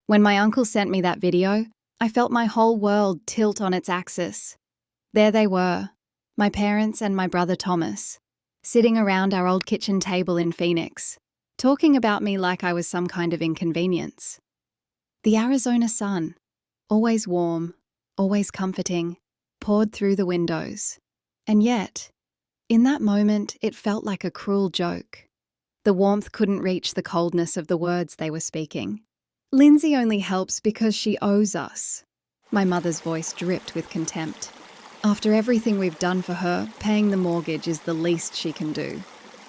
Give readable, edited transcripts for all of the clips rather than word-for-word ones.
When my uncle sent me that video, I felt my whole world tilt on its axis. There they were, my parents and my brother Thomas, sitting around our old kitchen table in Phoenix, talking about me like I was some kind of inconvenience. The Arizona sun, always warm, always comforting, poured through the windows. And yet, in that moment, it felt like a cruel joke. The warmth couldn't reach the coldness of the words they were speaking. Lindsay only helps because she owes us. My mother's voice dripped with contempt. After everything we've done for her, paying the mortgage is the least she can do.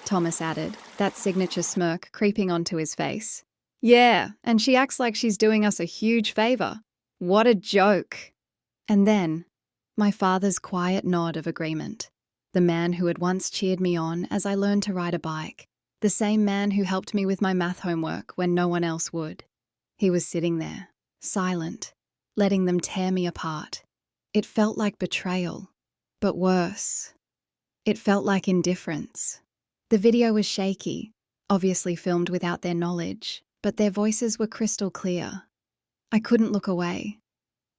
Thomas added, that signature smirk creeping onto his face. Yeah, and she acts like she's doing us a huge favor. What a joke. And then, my father's quiet nod of agreement. The man who had once cheered me on as I learned to ride a bike. The same man who helped me with my math homework when no one else would. He was sitting there, silent, letting them tear me apart. It felt like betrayal, but worse. It felt like indifference. The video was shaky, obviously filmed without their knowledge, but their voices were crystal clear. I couldn't look away.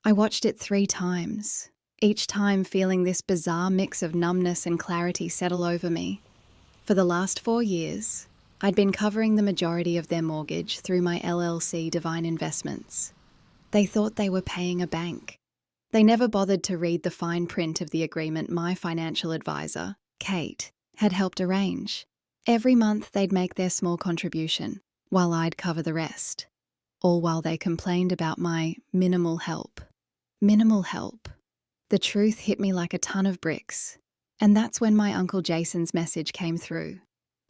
I watched it 3 times, each time feeling this bizarre mix of numbness and clarity settle over me. For the last 4 years, I'd been covering the majority of their mortgage through my LLC Divine Investments. They thought they were paying a bank. They never bothered to read the fine print of the agreement my financial advisor, Kate, had helped arrange. Every month they'd make their small contribution, while I'd cover the rest. All while they complained about my minimal help. Minimal help. The truth hit me like a ton of bricks. And that's when my Uncle Jason's message came through.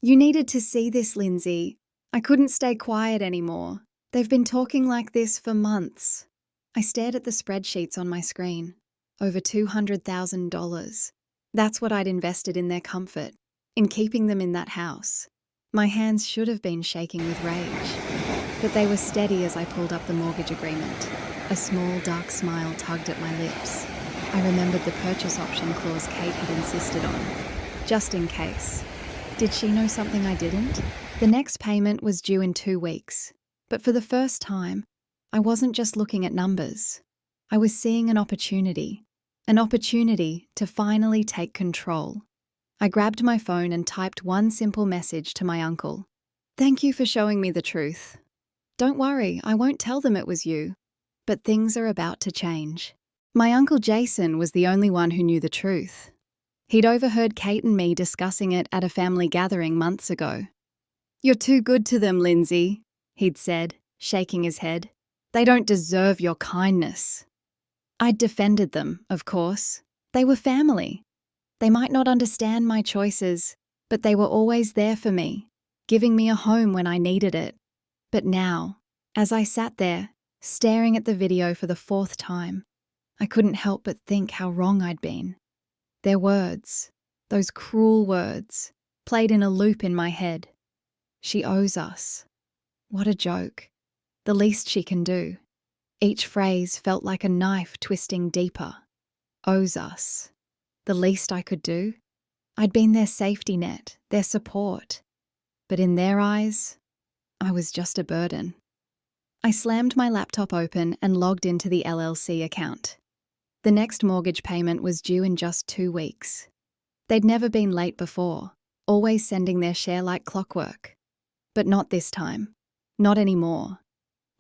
You needed to see this, Lindsay. I couldn't stay quiet anymore. They've been talking like this for months. I stared at the spreadsheets on my screen. Over $200,000. That's what I'd invested in their comfort, in keeping them in that house. My hands should have been shaking with rage, but they were steady as I pulled up the mortgage agreement. A small, dark smile tugged at my lips. I remembered the purchase option clause Kate had insisted on, just in case. Did she know something I didn't? The next payment was due in 2 weeks, but for the first time, I wasn't just looking at numbers. I was seeing an opportunity to finally take control. I grabbed my phone and typed one simple message to my uncle. Thank you for showing me the truth. Don't worry, I won't tell them it was you. But things are about to change. My Uncle Jason was the only one who knew the truth. He'd overheard Kate and me discussing it at a family gathering months ago. You're too good to them, Lindsay, he'd said, shaking his head. They don't deserve your kindness. I'd defended them, of course. They were family. They might not understand my choices, but they were always there for me, giving me a home when I needed it. But now, as I sat there, staring at the video for the 4th time, I couldn't help but think how wrong I'd been. Their words, those cruel words, played in a loop in my head. She owes us. What a joke. The least she can do. Each phrase felt like a knife twisting deeper. Owes us. The least I could do? I'd been their safety net, their support. But in their eyes, I was just a burden. I slammed my laptop open and logged into the LLC account. The next mortgage payment was due in just 2 weeks. They'd never been late before, always sending their share like clockwork. But not this time. Not anymore.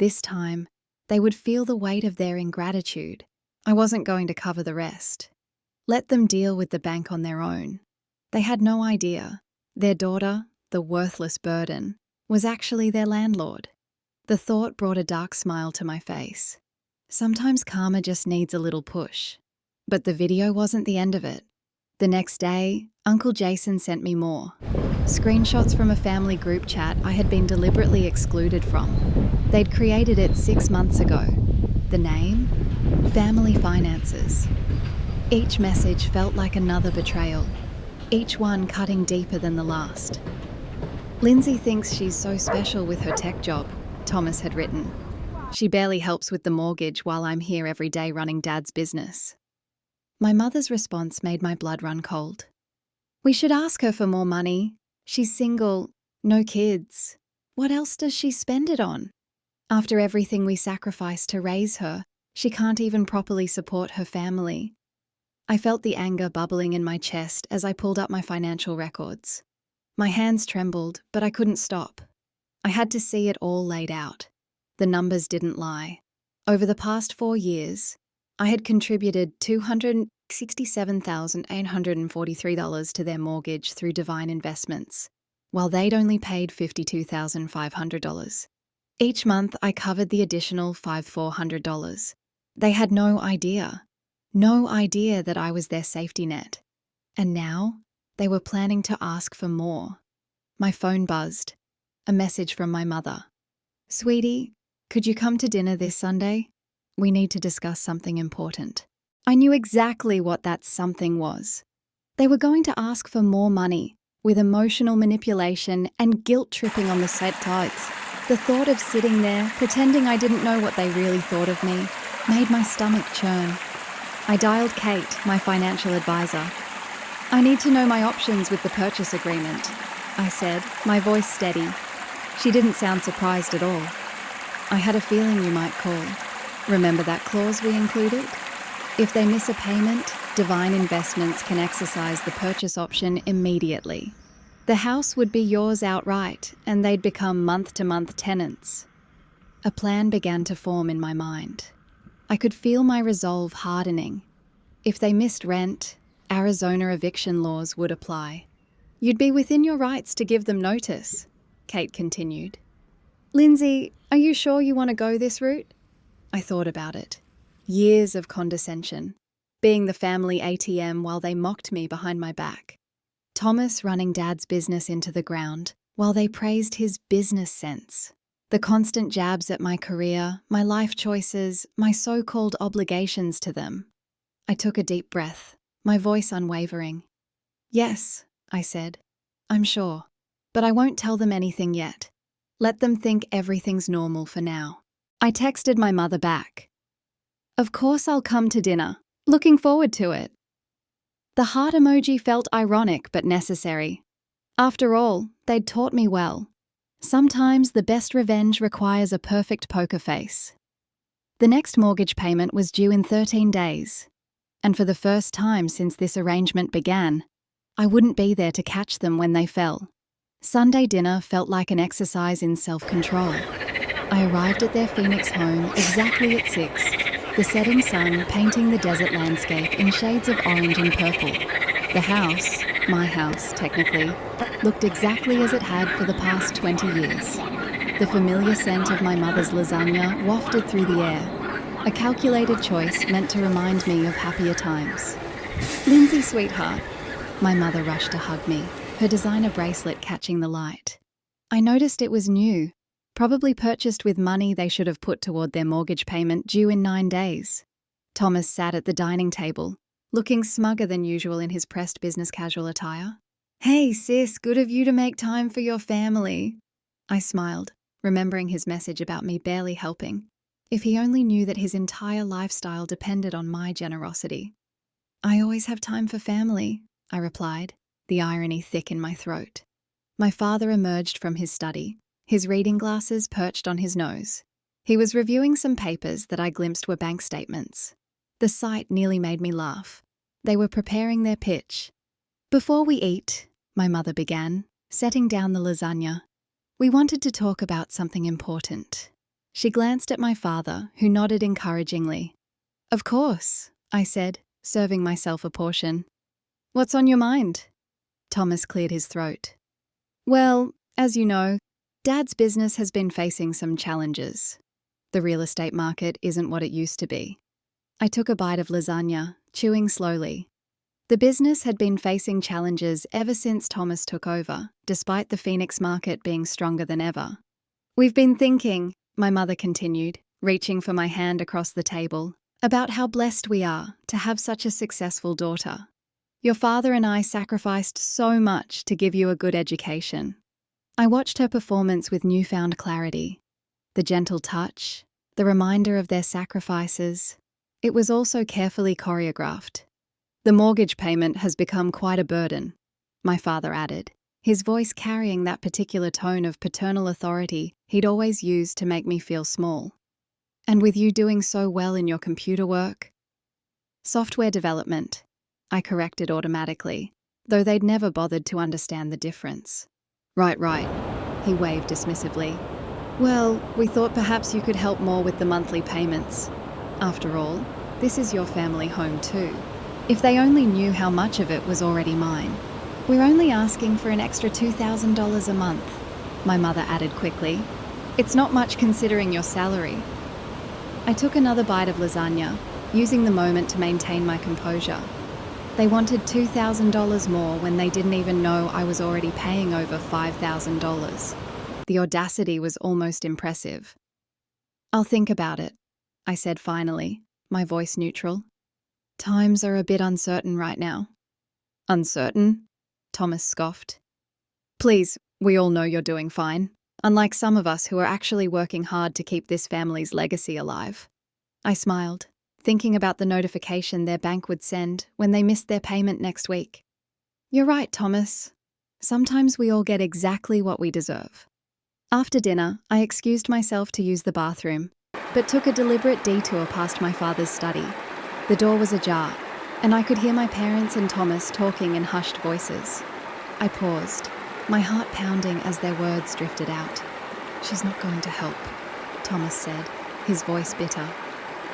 This time, they would feel the weight of their ingratitude. I wasn't going to cover the rest. Let them deal with the bank on their own. They had no idea. Their daughter, the worthless burden, was actually their landlord. The thought brought a dark smile to my face. Sometimes karma just needs a little push. But the video wasn't the end of it. The next day, Uncle Jason sent me more. Screenshots from a family group chat I had been deliberately excluded from. They'd created it 6 months ago. The name? Family Finances. Each message felt like another betrayal, each one cutting deeper than the last. Lindsay thinks she's so special with her tech job, Thomas had written. She barely helps with the mortgage while I'm here every day running Dad's business. My mother's response made my blood run cold. We should ask her for more money. She's single, no kids. What else does she spend it on? After everything we sacrificed to raise her, she can't even properly support her family. I felt the anger bubbling in my chest as I pulled up my financial records. My hands trembled, but I couldn't stop. I had to see it all laid out. The numbers didn't lie. Over the past 4 years, I had contributed $267,843 to their mortgage through Divine Investments, while they'd only paid $52,500. Each month, I covered the additional $5,400. They had no idea that I was their safety net. And now, they were planning to ask for more. My phone buzzed. A message from my mother. "Sweetie, could you come to dinner this Sunday? We need to discuss something important." I knew exactly what that something was. They were going to ask for more money, with emotional manipulation and guilt-tripping on the sides. The thought of sitting there, pretending I didn't know what they really thought of me, made my stomach churn. I dialed Kate, my financial advisor. "I need to know my options with the purchase agreement," I said, my voice steady. She didn't sound surprised at all. "I had a feeling you might call. Remember that clause we included? If they miss a payment, Divine Investments can exercise the purchase option immediately. The house would be yours outright, and they'd become month-to-month tenants." A plan began to form in my mind. I could feel my resolve hardening. If they missed rent, Arizona eviction laws would apply. "You'd be within your rights to give them notice," Kate continued. "Lindsay, are you sure you want to go this route?" I thought about it. Years of condescension. Being the family ATM while they mocked me behind my back. Thomas running Dad's business into the ground while they praised his business sense. The constant jabs at my career, my life choices, my so-called obligations to them. I took a deep breath, my voice unwavering. "Yes," I said. "I'm sure. But I won't tell them anything yet. Let them think everything's normal for now." I texted my mother back. "Of course I'll come to dinner. Looking forward to it." The heart emoji felt ironic but necessary. After all, they'd taught me well. Sometimes the best revenge requires a perfect poker face. The next mortgage payment was due in 13 days. And for the first time since this arrangement began, I wouldn't be there to catch them when they fell. Sunday dinner felt like an exercise in self-control. I arrived at their Phoenix home exactly at 6, the setting sun painting the desert landscape in shades of orange and purple. The house, my house technically, looked exactly as it had for the past 20 years. The familiar scent of my mother's lasagna wafted through the air, a calculated choice meant to remind me of happier times. "Lindsay, sweetheart." My mother rushed to hug me, her designer bracelet catching the light. I noticed it was new, probably purchased with money they should have put toward their mortgage payment due in 9 days. Thomas sat at the dining table, looking smugger than usual in his pressed business casual attire. "Hey sis, good of you to make time for your family." I smiled, remembering his message about me barely helping. If he only knew that his entire lifestyle depended on my generosity. "I always have time for family," I replied, the irony thick in my throat. My father emerged from his study, his reading glasses perched on his nose. He was reviewing some papers that I glimpsed were bank statements. The sight nearly made me laugh. They were preparing their pitch. "Before we eat," my mother began, setting down the lasagna, "we wanted to talk about something important." She glanced at my father, who nodded encouragingly. "Of course," I said, serving myself a portion. "What's on your mind?" Thomas cleared his throat. "Well, as you know, Dad's business has been facing some challenges. The real estate market isn't what it used to be." I took a bite of lasagna, chewing slowly. The business had been facing challenges ever since Thomas took over, despite the Phoenix market being stronger than ever. "We've been thinking," my mother continued, reaching for my hand across the table, "about how blessed we are to have such a successful daughter. Your father and I sacrificed so much to give you a good education." I watched her performance with newfound clarity. The gentle touch, the reminder of their sacrifices. It was also carefully choreographed. "The mortgage payment has become quite a burden," my father added, his voice carrying that particular tone of paternal authority he'd always used to make me feel small. "And with you doing so well in your computer work?" "Software development," I corrected automatically, though they'd never bothered to understand the difference. Right, he waved dismissively. "Well, we thought perhaps you could help more with the monthly payments. After all, this is your family home too. If they only knew how much of it was already mine." "We're only asking for an extra $2,000 a month," my mother added quickly. "It's not much considering your salary." I took another bite of lasagna, using the moment to maintain my composure. They wanted $2,000 more when they didn't even know I was already paying over $5,000. The audacity was almost impressive. "I'll think about it," I said finally, my voice neutral. "Times are a bit uncertain right now." "Uncertain?" Thomas scoffed. "Please, we all know you're doing fine, unlike some of us who are actually working hard to keep this family's legacy alive." I smiled, thinking about the notification their bank would send when they missed their payment next week. "You're right, Thomas. Sometimes we all get exactly what we deserve." After dinner, I excused myself to use the bathroom, but took a deliberate detour past my father's study. The door was ajar, and I could hear my parents and Thomas talking in hushed voices. I paused, my heart pounding as their words drifted out. "She's not going to help," Thomas said, his voice bitter.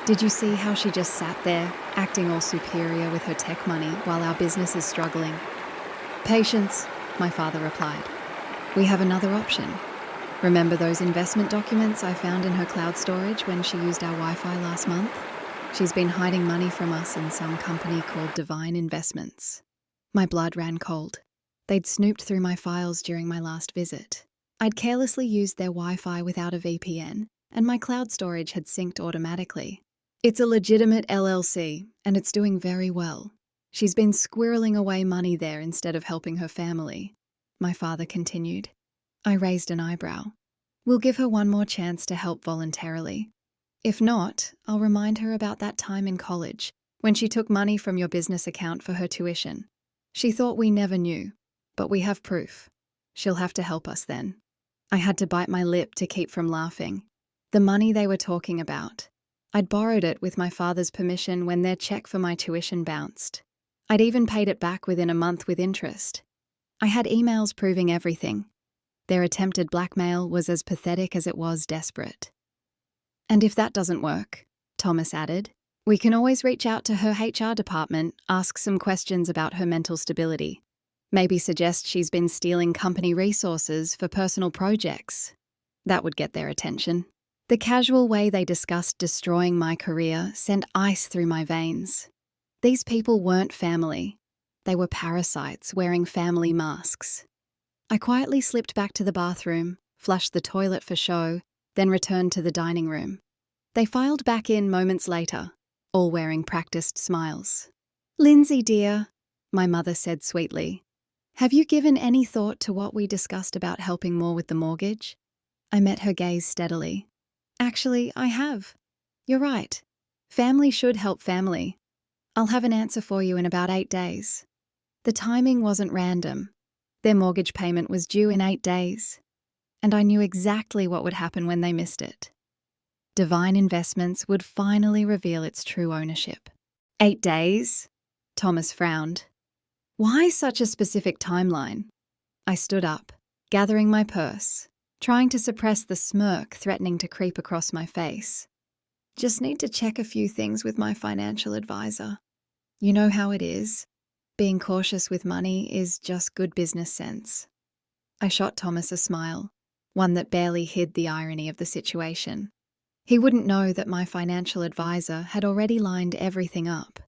"Did you see how she just sat there, acting all superior with her tech money while our business is struggling?" "Patience," my father replied. "We have another option. Remember those investment documents I found in her cloud storage when she used our Wi-Fi last month? She's been hiding money from us in some company called Divine Investments." My blood ran cold. They'd snooped through my files during my last visit. I'd carelessly used their Wi-Fi without a VPN, and my cloud storage had synced automatically. "It's a legitimate LLC, and it's doing very well. She's been squirreling away money there instead of helping her family," my father continued. I raised an eyebrow. "We'll give her one more chance to help voluntarily. If not, I'll remind her about that time in college, when she took money from your business account for her tuition. She thought we never knew, but we have proof. She'll have to help us then." I had to bite my lip to keep from laughing. The money they were talking about. I'd borrowed it with my father's permission when their check for my tuition bounced. I'd even paid it back within a month with interest. I had emails proving everything. Their attempted blackmail was as pathetic as it was desperate. "And if that doesn't work," Thomas added, "we can always reach out to her HR department, ask some questions about her mental stability. Maybe suggest she's been stealing company resources for personal projects. That would get their attention." The casual way they discussed destroying my career sent ice through my veins. These people weren't family. They were parasites wearing family masks. I quietly slipped back to the bathroom, flushed the toilet for show, then returned to the dining room. They filed back in moments later, all wearing practiced smiles. "Lindsay, dear," my mother said sweetly, "have you given any thought to what we discussed about helping more with the mortgage?" I met her gaze steadily. "Actually, I have. You're right. Family should help family. I'll have an answer for you in about 8 days. The timing wasn't random. Their mortgage payment was due in 8 days. And I knew exactly what would happen when they missed it. Divine Investments would finally reveal its true ownership." 8 days? Thomas frowned. "Why such a specific timeline?" I stood up, gathering my purse, trying to suppress the smirk threatening to creep across my face. "Just need to check a few things with my financial advisor. You know how it is. Being cautious with money is just good business sense." I shot Thomas a smile, one that barely hid the irony of the situation. He wouldn't know that my financial advisor had already lined everything up.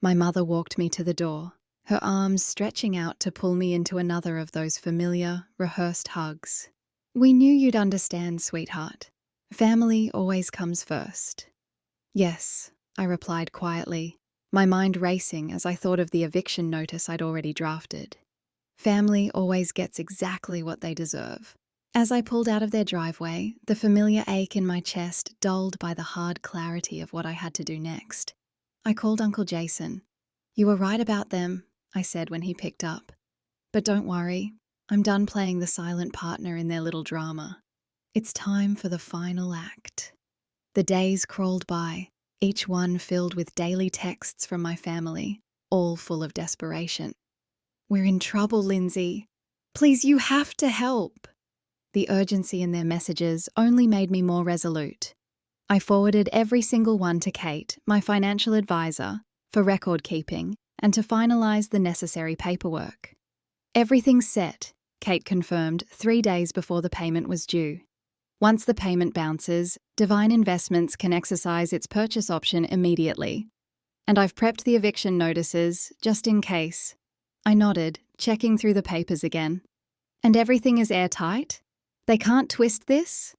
My mother walked me to the door, her arms stretching out to pull me into another of those familiar, rehearsed hugs. "We knew you'd understand, sweetheart. Family always comes first." "Yes," I replied quietly, my mind racing as I thought of the eviction notice I'd already drafted. Family always gets exactly what they deserve. As I pulled out of their driveway, the familiar ache in my chest dulled by the hard clarity of what I had to do next. I called Uncle Jason. "You were right about them," I said when he picked up. "But don't worry, I'm done playing the silent partner in their little drama. It's time for the final act. The days crawled by, each one filled with daily texts from my family, all full of desperation. "We're in trouble, Lindsay. Please, you have to help." The urgency in their messages only made me more resolute. I forwarded every single one to Kate, my financial advisor, for record keeping and to finalise the necessary paperwork. "Everything's set," Kate confirmed 3 days before the payment was due. "Once the payment bounces, Divine Investments can exercise its purchase option immediately. And I've prepped the eviction notices, just in case." I nodded, checking through the papers again. "And everything is airtight? They can't twist this?"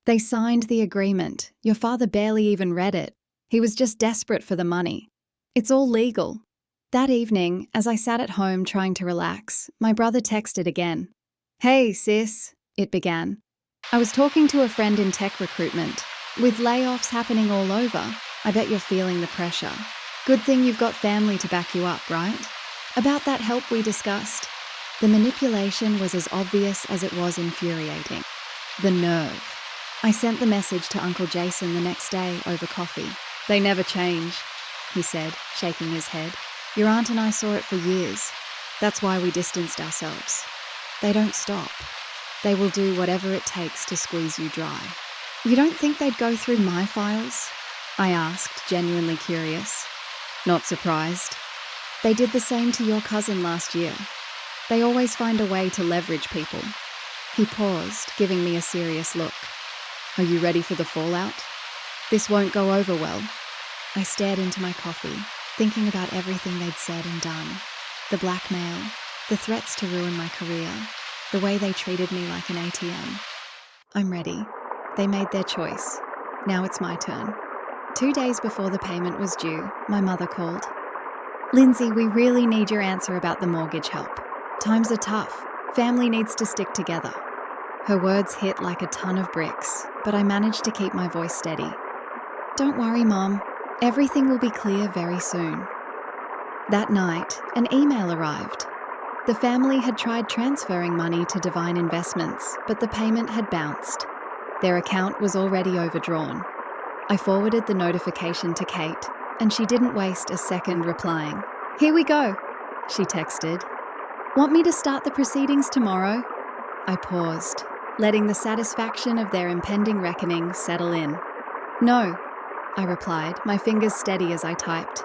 "They signed the agreement. Your father barely even read it. He was just desperate for the money. It's all legal." That evening, as I sat at home trying to relax, my brother texted again. "Hey, sis," it began. "I was talking to a friend in tech recruitment. With layoffs happening all over, I bet you're feeling the pressure. Good thing you've got family to back you up, right? About that help we discussed." The manipulation was as obvious as it was infuriating. The nerve. I sent the message to Uncle Jason the next day over coffee. "They never change," he said, shaking his head. "Your aunt and I saw it for years. That's why we distanced ourselves. They don't stop. They will do whatever it takes to squeeze you dry." "You don't think they'd go through my files?" I asked, genuinely curious. "Not surprised. They did the same to your cousin last year. They always find a way to leverage people." He paused, giving me a serious look. "Are you ready for the fallout? This won't go over well." I stared into my coffee, thinking about everything they'd said and done. The blackmail, the threats to ruin my career, the way they treated me like an ATM. I'm ready. They made their choice. Now it's my turn. 2 days before the payment was due, my mother called. "Lindsay, we really need your answer about the mortgage help. Times are tough. Family needs to stick together." Her words hit like a ton of bricks, but I managed to keep my voice steady. "Don't worry, Mom. Everything will be clear very soon." That night, an email arrived. The family had tried transferring money to Divine Investments, but the payment had bounced. Their account was already overdrawn. I forwarded the notification to Kate, and she didn't waste a second replying. "Here we go," she texted. "Want me to start the proceedings tomorrow?" I paused, letting the satisfaction of their impending reckoning settle in. "No," I replied, my fingers steady as I typed.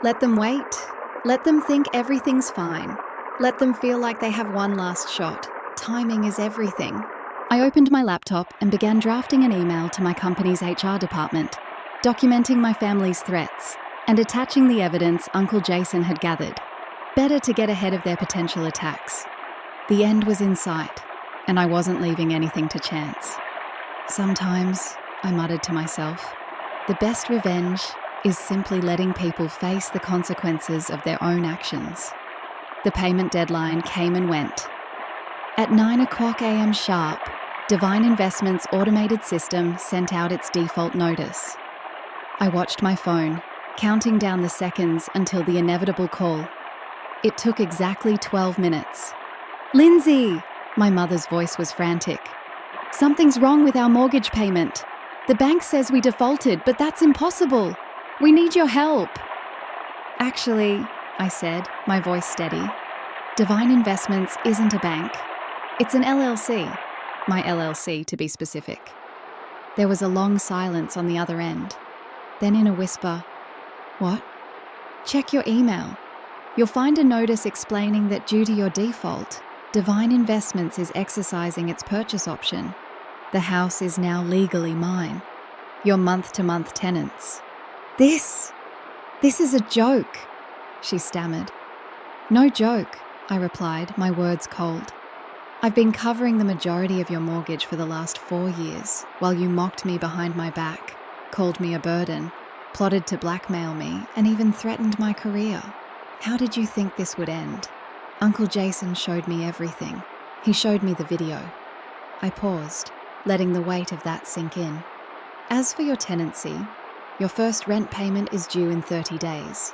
"Let them wait. Let them think everything's fine. Let them feel like they have one last shot. Timing is everything." I opened my laptop and began drafting an email to my company's HR department, documenting my family's threats and attaching the evidence Uncle Jason had gathered. Better to get ahead of their potential attacks. The end was in sight, and I wasn't leaving anything to chance. "Sometimes," I muttered to myself, "the best revenge is simply letting people face the consequences of their own actions." The payment deadline came and went. At 9:00 a.m. sharp, Divine Investments' automated system sent out its default notice. I watched my phone, counting down the seconds until the inevitable call. It took exactly 12 minutes. "Lindsay!" My mother's voice was frantic. "Something's wrong with our mortgage payment. The bank says we defaulted, but that's impossible. We need your help." "Actually," I said, my voice steady, "Divine Investments isn't a bank. It's an LLC. My LLC, to be specific." There was a long silence on the other end. Then in a whisper, "What?" "Check your email. You'll find a notice explaining that due to your default, Divine Investments is exercising its purchase option. The house is now legally mine. Your month-to-month tenants." This is a joke," she stammered. "No joke," I replied, my words cold. "I've been covering the majority of your mortgage for the last 4 years, while you mocked me behind my back, called me a burden, plotted to blackmail me, and even threatened my career. How did you think this would end? Uncle Jason showed me everything. He showed me the video." I paused, letting the weight of that sink in. "As for your tenancy, your first rent payment is due in 30 days.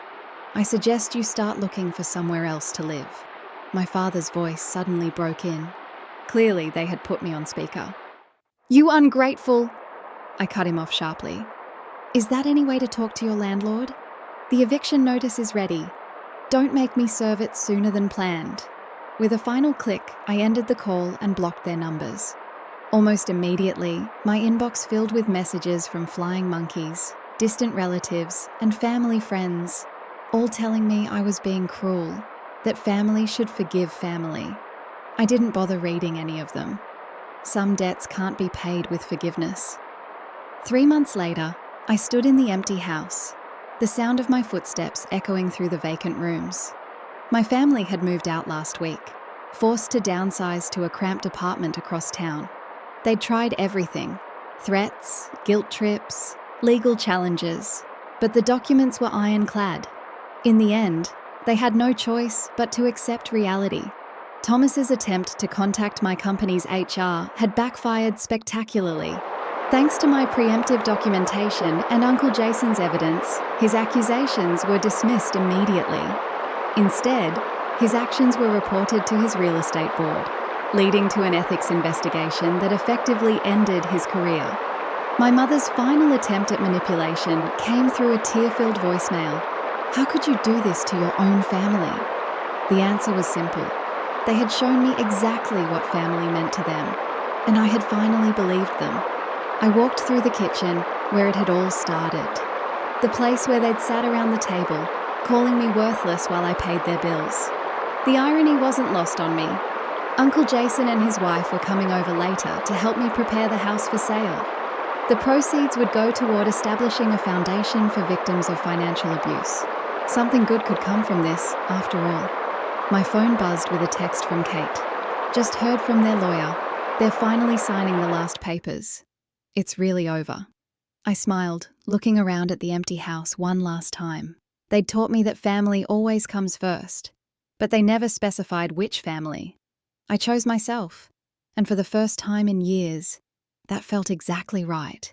I suggest you start looking for somewhere else to live." My father's voice suddenly broke in. Clearly, they had put me on speaker. "You ungrateful!" I cut him off sharply. "Is that any way to talk to your landlord? The eviction notice is ready. Don't make me serve it sooner than planned." With a final click, I ended the call and blocked their numbers. Almost immediately, my inbox filled with messages from flying monkeys, distant relatives, and family friends, all telling me I was being cruel, that family should forgive family. I didn't bother reading any of them. Some debts can't be paid with forgiveness. 3 months later, I stood in the empty house, the sound of my footsteps echoing through the vacant rooms. My family had moved out last week, forced to downsize to a cramped apartment across town. They'd tried everything: threats, guilt trips, legal challenges, but the documents were ironclad. In the end, they had no choice but to accept reality. Thomas's attempt to contact my company's HR had backfired spectacularly. Thanks to my preemptive documentation and Uncle Jason's evidence, his accusations were dismissed immediately. Instead, his actions were reported to his real estate board, leading to an ethics investigation that effectively ended his career. My mother's final attempt at manipulation came through a tear-filled voicemail. "How could you do this to your own family?" The answer was simple. They had shown me exactly what family meant to them, and I had finally believed them. I walked through the kitchen, where it had all started. The place where they'd sat around the table, calling me worthless while I paid their bills. The irony wasn't lost on me. Uncle Jason and his wife were coming over later to help me prepare the house for sale. The proceeds would go toward establishing a foundation for victims of financial abuse. Something good could come from this, after all. My phone buzzed with a text from Kate. "Just heard from their lawyer. They're finally signing the last papers. It's really over." I smiled, looking around at the empty house one last time. They'd taught me that family always comes first, but they never specified which family. I chose myself, and for the first time in years, that felt exactly right.